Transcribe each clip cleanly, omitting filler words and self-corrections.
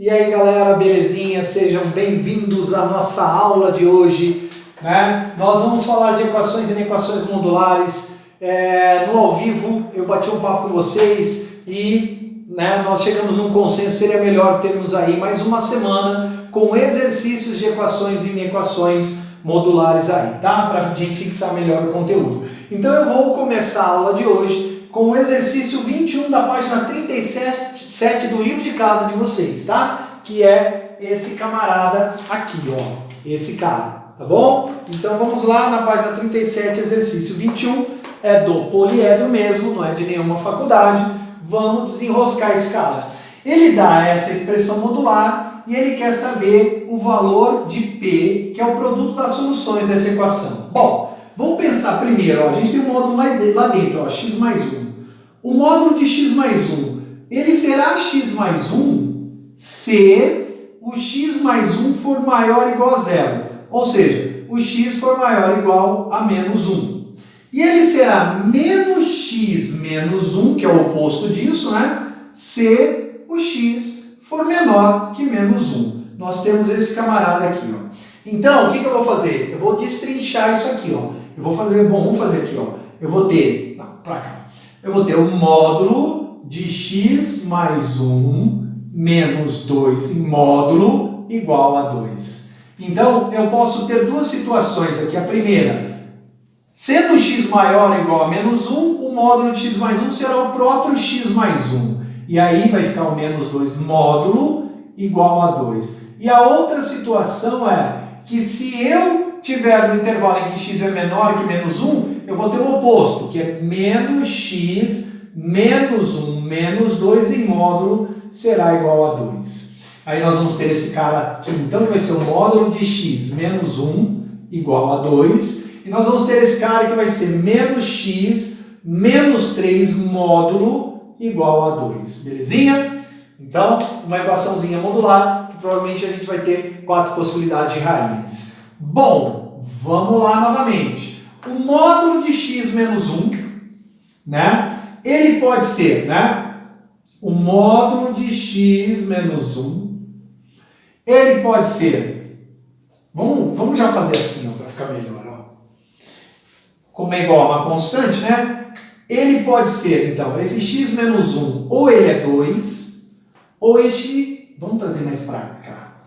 E aí galera, belezinha? Sejam bem-vindos à nossa aula de hoje, né? Nós vamos falar de equações e inequações modulares. No ao vivo eu bati um papo com vocês e nós chegamos num consenso, seria melhor termos aí mais uma semana com exercícios de equações e inequações modulares aí, tá? Para a gente fixar melhor o conteúdo. Então eu vou começar a aula de hoje com o exercício 21 da página 37 do livro de casa de vocês, tá? Que é esse camarada aqui, ó. Esse cara, tá bom? Então vamos lá na página 37, exercício 21. É do poliedro mesmo, não é de nenhuma faculdade. Vamos desenroscar esse cara. Ele dá essa expressão modular e ele quer saber o valor de P, que é o produto das soluções dessa equação. Bom, vamos pensar primeiro, ó, a gente tem um módulo lá dentro, ó, x mais 1. O módulo de x mais 1, ele será x mais 1 se o x mais 1 for maior ou igual a zero. Ou seja, o x for maior ou igual a menos 1. E ele será menos x menos 1, que é o oposto disso, né? Se o x for menor que menos 1. Nós temos esse camarada aqui, ó. Então, o que eu vou fazer? Eu vou destrinchar isso aqui, ó. Eu vou fazer, vamos fazer aqui, ó. Eu vou ter, pra cá. Eu vou ter o módulo de x mais 1 menos 2 em módulo igual a 2. Então, eu posso ter duas situações aqui. A primeira, sendo x maior ou igual a menos 1, o módulo de x mais 1 será o próprio x mais 1. E aí vai ficar o menos 2 módulo igual a 2. E a outra situação é que se eu tiver no intervalo em que x é menor que menos 1, eu vou ter o oposto, que é menos x menos 1 menos 2 em módulo será igual a 2. Aí nós vamos ter esse cara aqui, então vai ser o módulo de x menos 1 igual a 2. E nós vamos ter esse cara que vai ser menos x menos 3 módulo igual a 2. Belezinha? Então, uma equaçãozinha modular, que provavelmente a gente vai ter 4 possibilidades de raízes. Bom, vamos lá novamente. O módulo de x menos 1, né? Ele pode ser, né? O módulo de x menos 1, ele pode ser, vamos já fazer assim, para ficar melhor, ó. Como é igual a uma constante, né? Ele pode ser, então, esse x menos 1, ou ele é 2, ou este, vamos trazer mais para cá,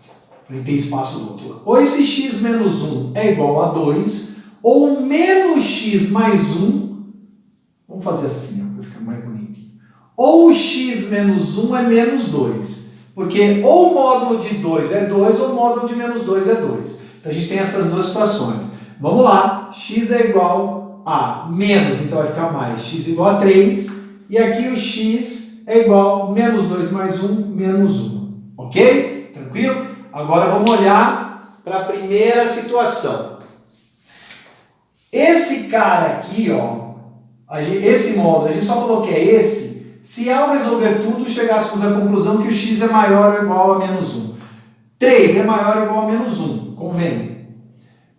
para ter espaço do outro. Ou esse x menos 1 é igual a 2, ou menos x mais 1, vamos fazer assim, para ficar mais bonito. Ou o x menos 1 é menos 2, porque ou o módulo de 2 é 2, ou o módulo de menos 2 é 2. Então a gente tem essas duas situações. Vamos lá, x é igual a menos, então vai ficar mais, x igual a 3, e aqui o x é igual a menos 2 mais 1, menos 1. Ok? Tranquilo? Agora vamos olhar para a primeira situação. Esse cara aqui, ó, esse módulo, a gente só falou que é esse, se ao resolver tudo chegássemos à conclusão que o x é maior ou igual a menos 1. 3 é maior ou igual a menos 1, convém.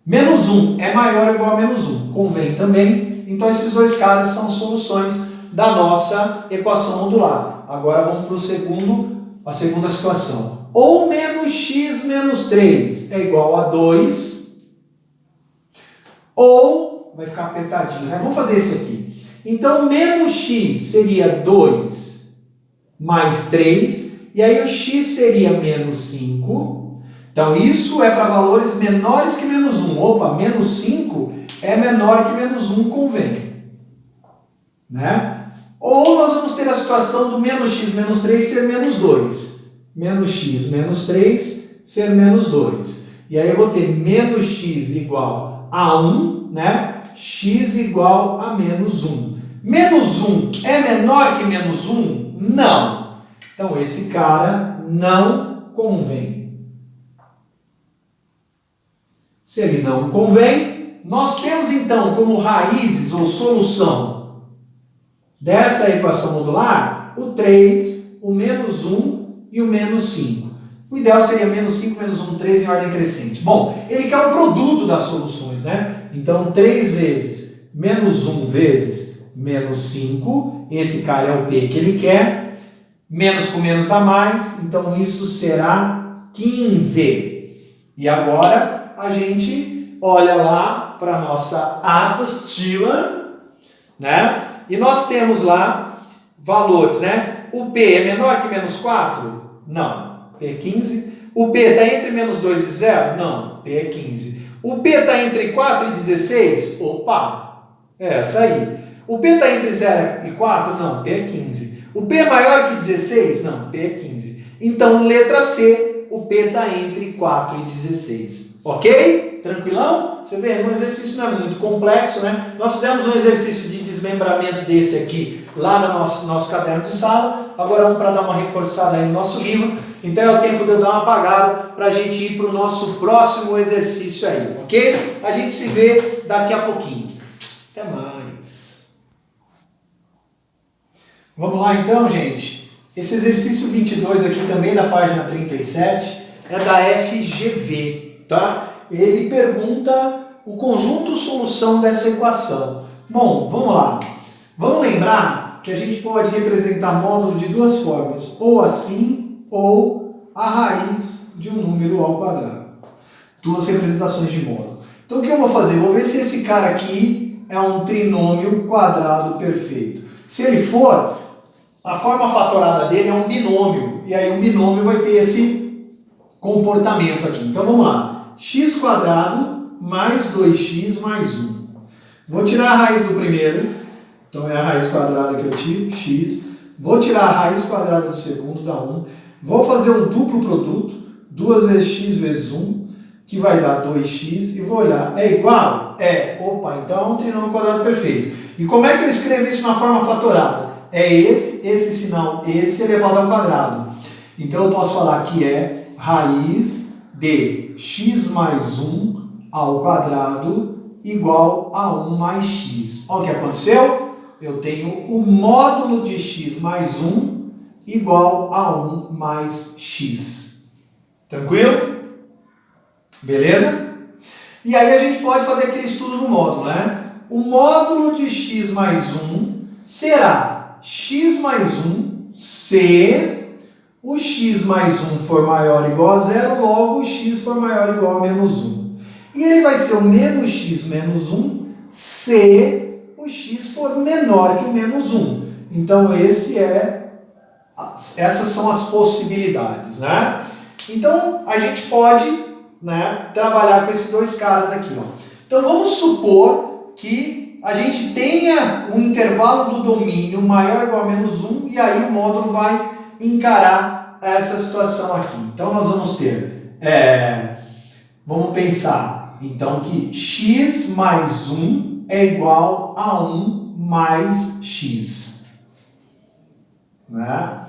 Menos 1 é maior ou igual a menos 1, convém também. Então esses dois caras são soluções da nossa equação modular. Agora vamos para a segunda situação. Ou menos x menos 3 é igual a 2, ou, vai ficar apertadinho, né? Vamos fazer esse aqui. Então, menos x seria 2 mais 3, e aí o x seria menos 5. Então, isso é para valores menores que menos 1. Opa, menos 5 é menor que menos 1, convém. Né? Ou nós vamos ter a situação do menos x menos 3 ser menos 2. Menos x menos 3 ser menos 2. E aí eu vou ter menos x igual a 1, né? X igual a menos 1. Menos 1 é menor que menos 1? Não. Então, esse cara não convém. Se ele não convém, nós temos, então, como raízes ou solução dessa equação modular, o 3, o menos 1 e o menos 5. O ideal seria menos 5, menos 1, 3 em ordem crescente. Bom, ele quer o produto das soluções, né? Então, 3 vezes menos 1 vezes menos 5, esse cara é o P que ele quer, Menos com menos dá mais, então isso será 15. E agora a gente olha lá para a nossa apostila, né? E nós temos lá valores, né? O P é menor que menos 4? Não, P é 15. O P está entre menos 2 e 0? Não, P é 15. O P está entre 4 e 16? Opa, é essa aí. O P está entre 0 e 4? Não, P é 15. O P é maior que 16? Não, P é 15. Então, letra C, o P está entre 4 e 16. Ok? Tranquilão? Você vê, um exercício não é muito complexo, né? Nós fizemos um exercício de desmembramento desse aqui lá no nosso caderno de sala. Agora vamos para dar uma reforçada aí no nosso livro. Então é o tempo de eu dar uma apagada para a gente ir para o nosso próximo exercício aí, ok? A gente se vê daqui a pouquinho. Até mais. Vamos lá então, gente. Esse exercício 22 aqui também na página 37 é da FGV, tá? Ele pergunta o conjunto solução dessa equação. Bom, vamos lá. Vamos lembrar que a gente pode representar módulo de duas formas, ou assim, ou a raiz de um número ao quadrado. Duas representações de módulo. Então o que eu vou fazer? Vou ver se esse cara aqui é um trinômio quadrado perfeito. Se ele for, a forma fatorada dele é um binômio. E aí um binômio vai ter esse comportamento aqui. Então vamos lá. X quadrado mais 2x mais 1. Vou tirar a raiz do primeiro. Então é a raiz quadrada que eu tiro, x. Vou tirar a raiz quadrada do segundo, dá 1. Vou fazer um duplo produto, 2 vezes x vezes 1, que vai dar 2x. E vou olhar, é igual? É. Opa, então é um trinômio quadrado perfeito. E como é que eu escrevo isso na forma fatorada? É esse sinal, esse elevado ao quadrado. Então eu posso falar que é raiz de x mais 1 ao quadrado igual a 1 mais x. Olha o que aconteceu? Eu tenho o módulo de x mais 1 igual a 1 mais x. Tranquilo? Beleza? E aí a gente pode fazer aquele estudo do módulo, né? O módulo de x mais 1 será x mais 1 se o x mais 1 for maior ou igual a 0, logo o x for maior ou igual a menos 1. E ele vai ser o menos x menos 1 se o x for menor que o menos 1. Então essas são as possibilidades, né? Então a gente pode, né, trabalhar com esses dois caras aqui, ó. Então vamos supor que a gente tenha um intervalo do domínio maior ou igual a menos 1 e aí o módulo vai encarar essa situação aqui. Então nós vamos ter, vamos pensar então que x mais 1 é igual a 1 mais x. Né?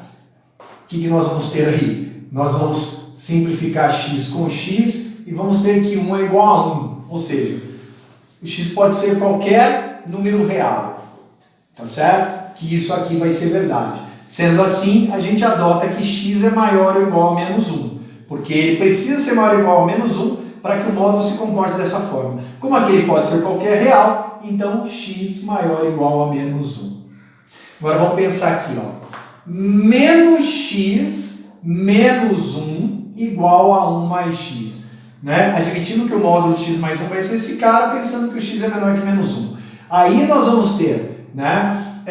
O que nós vamos ter aí? Nós vamos simplificar x com x e vamos ter que 1 é igual a 1. Ou seja, o x pode ser qualquer número real. Tá certo? Que isso aqui vai ser verdade. Sendo assim, a gente adota que x é maior ou igual a menos 1. Porque ele precisa ser maior ou igual a menos 1 para que o módulo se comporte dessa forma. Como aqui ele pode ser qualquer real, então x maior ou igual a menos 1. Agora vamos pensar aqui, ó. Menos x menos 1 igual a 1 mais x. Né? Admitindo que o módulo de x mais 1 vai ser esse cara, pensando que o x é menor que menos 1. Aí nós vamos ter, né,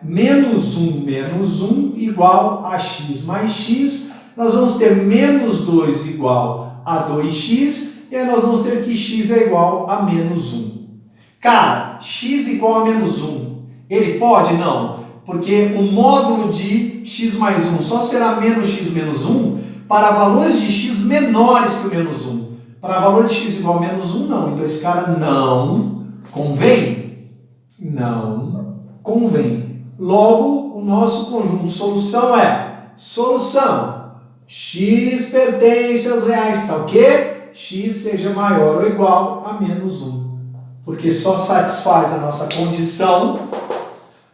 menos 1 igual a x mais x. Nós vamos ter menos 2 igual a 2x. E aí nós vamos ter que x é igual a menos 1. Cara, x igual a menos 1. Ele pode? Não. Porque o módulo de x mais 1 só será menos x menos 1 para valores de x menores que o menos 1. Para valor de x igual a menos 1, não. Então esse cara não convém. Não convém. Logo, o nosso conjunto solução é solução. X pertence aos reais, tal que x seja maior ou igual a menos 1. Porque só satisfaz a nossa condição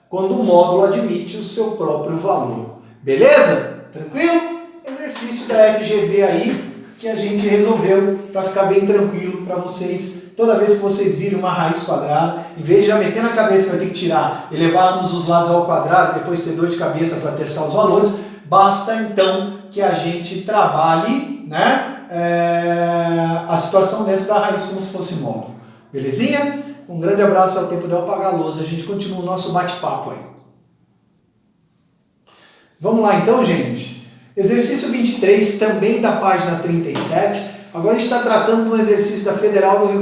quando o módulo admite o seu próprio valor. Beleza? Tranquilo? Exercício da FGV aí, que a gente resolveu para ficar bem tranquilo para vocês. Toda vez que vocês virem uma raiz quadrada, em vez de já meter na cabeça que vai ter que tirar, elevar ambos os lados ao quadrado e depois ter dor de cabeça para testar os valores, basta então que a gente trabalhe, né, a situação dentro da raiz como se fosse módulo. Belezinha? Um grande abraço, é o tempo de eu apagar a luz. A gente continua o nosso bate-papo aí. Vamos lá então, gente. Exercício 23, também da página 37. Agora a gente está tratando de um exercício da Federal do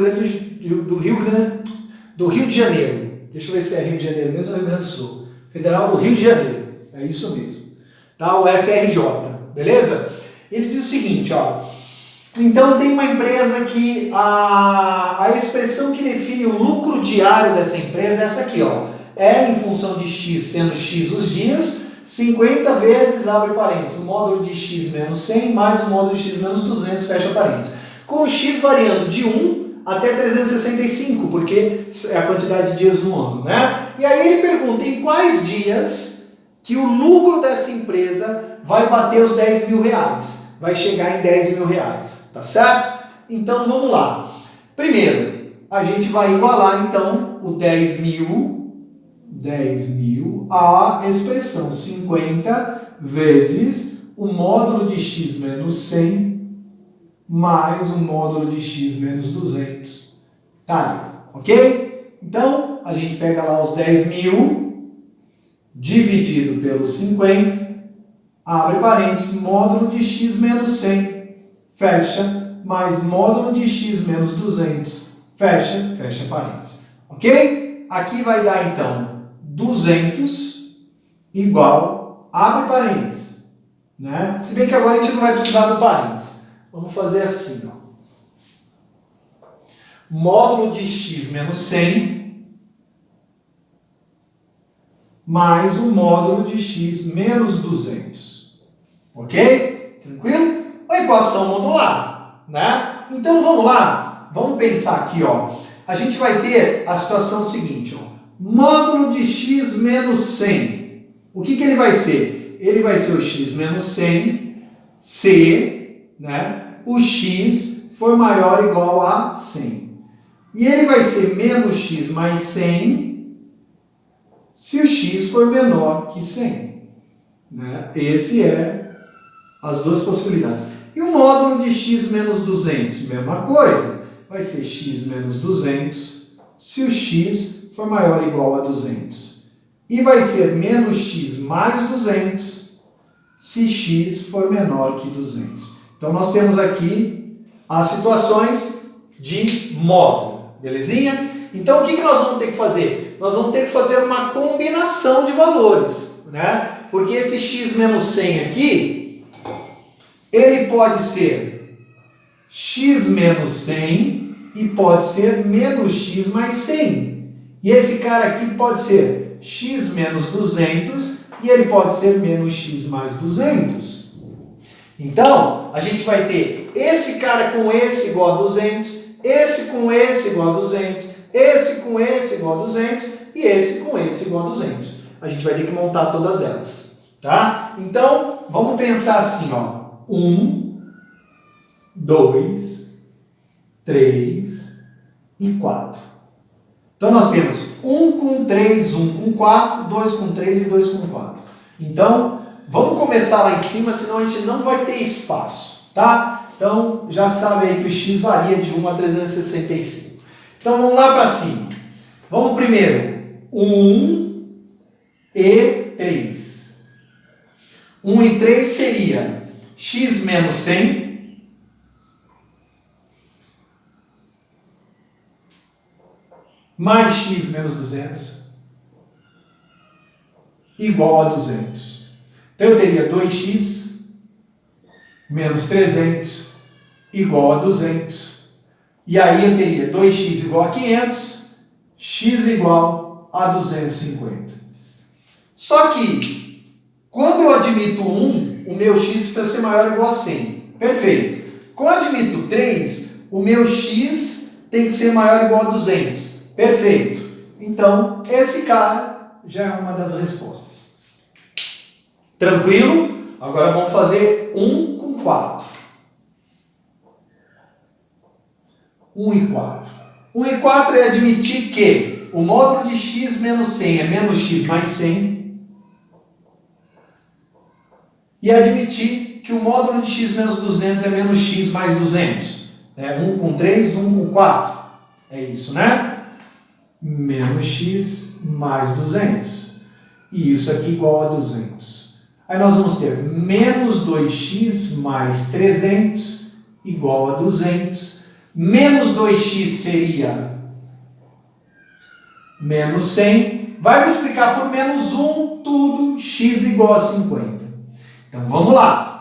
Rio de Janeiro. Deixa eu ver se é Rio de Janeiro mesmo ou Rio Grande do Sul. Federal do Rio de Janeiro. É isso mesmo. Tá? O FRJ. Beleza? Ele diz o seguinte, ó. Então tem uma empresa que a expressão que define o lucro diário dessa empresa é essa aqui, ó. L em função de X, sendo X os dias, 50 vezes, abre parênteses, o módulo de X menos 100 mais o módulo de X menos 200, fecha parênteses. Com o X variando de 1 até 365, porque é a quantidade de dias no ano, né? E aí ele pergunta em quais dias que o lucro dessa empresa vai bater os 10 mil reais. Vai chegar em 10 mil reais, tá certo? Então vamos lá. Primeiro, a gente vai igualar então o 10 mil à expressão 50 vezes o módulo de x menos 100 mais o módulo de x menos 200. Tá ali, ok? Então, a gente pega lá os 10 mil dividido pelo 50, abre parênteses, módulo de x menos 100, fecha, mais módulo de x menos 200, fecha, fecha parênteses. Ok? Aqui vai dar, então, 200 igual, abre parênteses, né? Se bem que agora a gente não vai precisar do parênteses. Vamos fazer assim, ó. Módulo de x menos 100 mais o módulo de x menos 200. Ok? Tranquilo? A equação modular, né? Então vamos lá, vamos pensar aqui, ó. A gente vai ter a situação seguinte, ó. Módulo de x menos 100. O que ele vai ser? Ele vai ser o x menos 100 se, né, o x for maior ou igual a 100. E ele vai ser menos x mais 100 se o x for menor que 100. Né? Esse é as duas possibilidades. E o módulo de x menos 200, mesma coisa. Vai ser x menos 200 se o x for maior ou igual a 200. E vai ser menos x mais 200 se x for menor que 200. Então, nós temos aqui as situações de módulo. Belezinha? Então, o que nós vamos ter que fazer? Nós vamos ter que fazer uma combinação de valores, né? Porque esse x menos 100 aqui, ele pode ser x menos 100 e pode ser menos x mais 100. E esse cara aqui pode ser x menos 200 e ele pode ser menos x mais 200. Então, a gente vai ter esse cara com esse igual a 200, esse com esse igual a 200, esse com esse igual a 200 e esse com esse igual a 200. A gente vai ter que montar todas elas, tá? Então, vamos pensar assim, ó. 1, 2, 3 e 4. Então, nós temos 1 com 3, 1 com 4, 2 com 3 e 2 com 4. Então, vamos começar lá em cima, senão a gente não vai ter espaço, tá? Então, já sabe aí que o x varia de 1 a 365. Então, vamos lá para cima. Vamos primeiro. 1 e 3. 1 e 3 seria x menos 100 mais x menos 200 igual a 200. Então, eu teria 2x menos 300 igual a 200. E aí eu teria 2x igual a 500, x igual a 250. Só que, quando eu admito 1, o meu x precisa ser maior ou igual a 100. Perfeito. Quando eu admito 3, o meu x tem que ser maior ou igual a 200. Perfeito. Então, esse cara já é uma das respostas. Tranquilo? Agora vamos fazer 1 com 4. 1 e 4. 1 e 4 é admitir que o módulo de x menos 100 é menos x mais 100. E admitir que o módulo de x menos 200 é menos x mais 200. 1 com 3, 1 com 4. É isso, né? Menos x mais 200. E isso aqui igual a 200. Aí nós vamos ter menos 2x mais 300 igual a 200. Menos 2x seria menos 100. Vai multiplicar por menos 1, tudo, x igual a 50. Então vamos lá.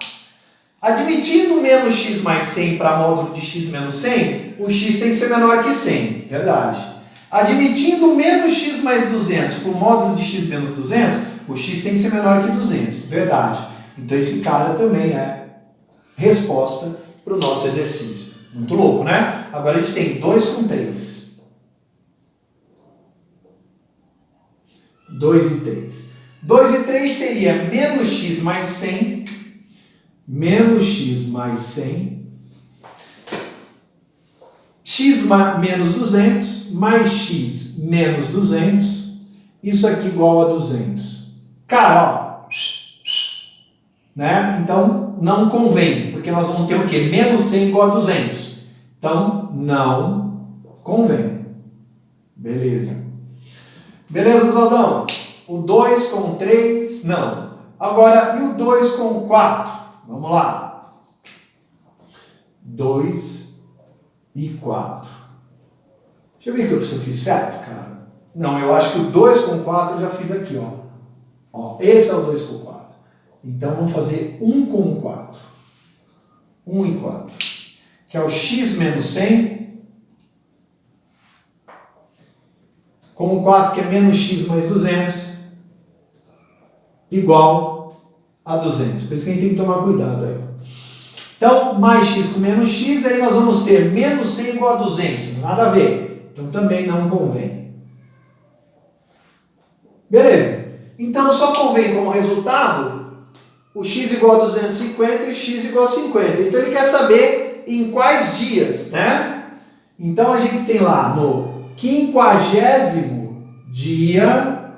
Admitindo menos x mais 100 para módulo de x menos 100, o x tem que ser menor que 100. Verdade. Admitindo menos x mais 200 para o módulo de x menos 200, o x tem que ser menor que 200. Verdade. Então esse cara também é resposta para o nosso exercício. Muito louco, né? Agora a gente tem 2 com 3. 2 e 3. 2 e 3 seria menos x mais 100, menos x mais 100, x menos 200, mais x menos 200, isso aqui igual a 200. Cara, ó, né? Então não convém, porque nós vamos ter o quê? Menos 100 igual a 200. Então não convém. Beleza. Beleza, Oswaldão? O 2 com 3, não. Agora, e o 2 com 4? Vamos lá. 2 e 4. Deixa eu ver se eu fiz certo, cara. Não, eu acho que o 2 com 4 eu já fiz aqui, ó. Esse é o 2 com 4. Então, vamos fazer 1 com 4. 1 e 4. Que é o x menos 100. Com o 4, que é menos x mais 200. Igual a 200. Por isso que a gente tem que tomar cuidado aí. Então, mais x com menos x, aí nós vamos ter menos 100 igual a 200. Nada a ver. Então, também não convém. Beleza. Então, só convém como resultado o x igual a 250 e o x igual a 50. Então, ele quer saber em quais dias, né? Então, a gente tem lá no 50º dia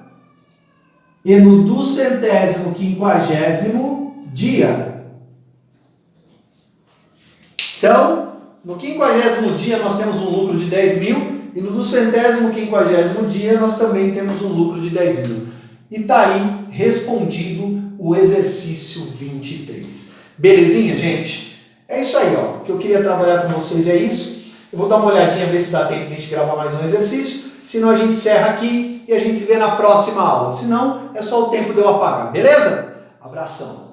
e no 250º dia. Então, no 50º dia nós temos um lucro de 10 mil e no 250º dia nós também temos um lucro de 10 mil. E está aí respondido o exercício 23. Belezinha, gente? É isso aí, ó. O que eu queria trabalhar com vocês é isso. Eu vou dar uma olhadinha, ver se dá tempo de a gente gravar mais um exercício. Senão a gente encerra aqui e a gente se vê na próxima aula. Senão é só o tempo de eu apagar, beleza? Abração.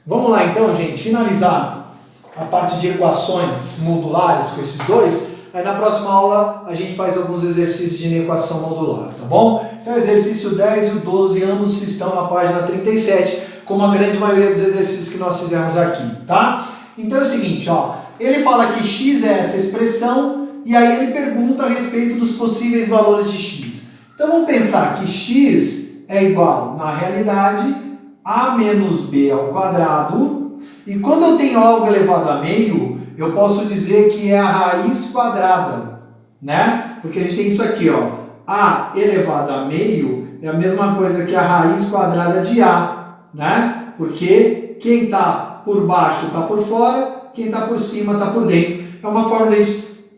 Vamos lá então, gente, finalizar a parte de equações modulares com esses dois. Aí na próxima aula a gente faz alguns exercícios de equação modular, tá bom? Então exercício 10 e o 12, ambos estão na página 37, como a grande maioria dos exercícios que nós fizemos aqui, tá? Então é o seguinte, ó, ele fala que x é essa expressão e aí ele pergunta a respeito dos possíveis valores de x. Então vamos pensar que x é igual, na realidade, a menos b ao quadrado, e quando eu tenho algo elevado a meio, eu posso dizer que é a raiz quadrada, né? Porque a gente tem isso aqui, ó, a elevado a meio é a mesma coisa que a raiz quadrada de a, né? Porque quem está por baixo está por fora, quem está por cima está por dentro. É uma forma de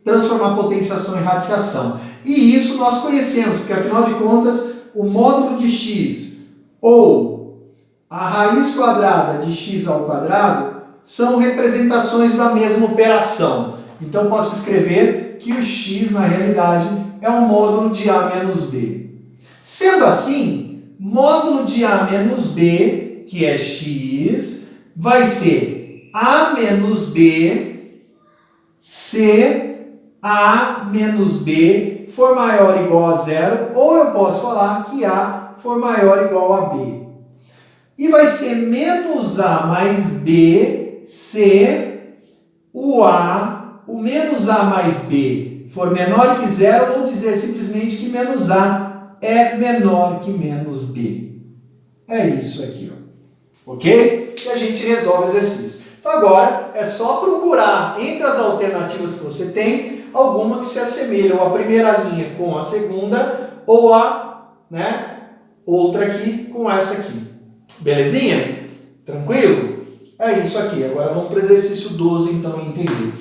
transformar potenciação em radiciação. E isso nós conhecemos, porque afinal de contas, o módulo de x ou a raiz quadrada de x ao quadrado são representações da mesma operação. Então, posso escrever que o x, na realidade, é um módulo de a menos b. Sendo assim, módulo de a menos b, que é x, vai ser a menos b se a menos b for maior ou igual a zero, ou eu posso falar que a for maior ou igual a b. E vai ser menos a mais b se o menos a mais b for menor que zero, ou dizer simplesmente que menos a é menor que menos b. É isso aqui, ó. Ok? E a gente resolve o exercício. Então agora é só procurar entre as alternativas que você tem, alguma que se assemelhe, ou a primeira linha com a segunda, ou a, outra aqui com essa aqui. Belezinha? Tranquilo? É isso aqui. Agora vamos para o exercício 12, então, entender.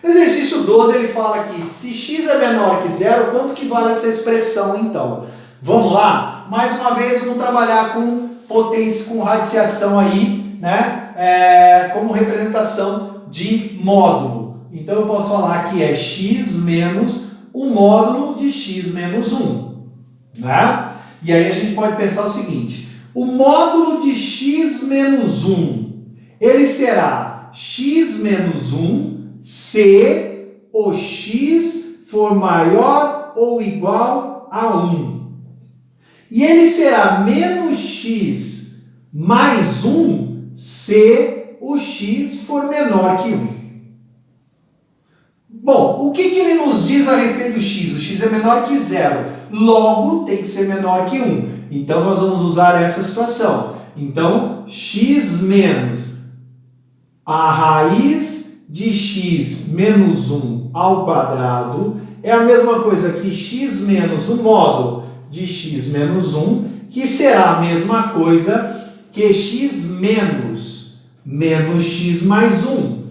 No exercício 12 ele fala aqui, se x é menor que zero, quanto que vale essa expressão então? Vamos lá? Mais uma vez vamos trabalhar com potência, com radiciação aí, como representação de módulo. Então eu posso falar que é x menos o módulo de x menos 1. E aí a gente pode pensar o seguinte, o módulo de x menos 1, ele será x menos 1 se o x for maior ou igual a 1. E ele será menos x mais 1 se o x for menor que 1. Bom, o que ele nos diz a respeito do x? O x é menor que 0. Logo, tem que ser menor que 1. Então, nós vamos usar essa situação. Então, x menos a raiz de x menos 1 ao quadrado é a mesma coisa que x menos o módulo de x menos 1, que será a mesma coisa que x menos x mais 1,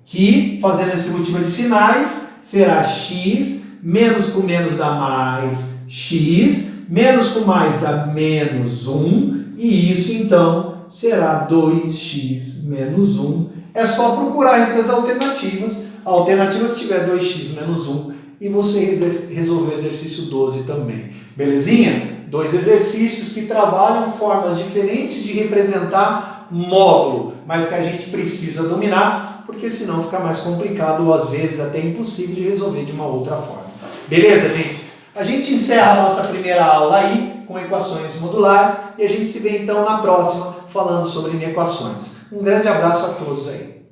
que, fazendo essa distributiva de sinais, será x, menos com menos dá mais x, menos com mais dá menos 1, e isso, então, será 2x menos 1. É só procurar entre as alternativas, a alternativa que tiver 2x menos 1, e você resolver o exercício 12 também. Belezinha? 2 exercícios que trabalham formas diferentes de representar módulo, mas que a gente precisa dominar, porque senão fica mais complicado ou às vezes até impossível de resolver de uma outra forma. Beleza, gente? A gente encerra a nossa primeira aula aí com equações modulares e a gente se vê então na próxima falando sobre inequações. Um grande abraço a todos aí.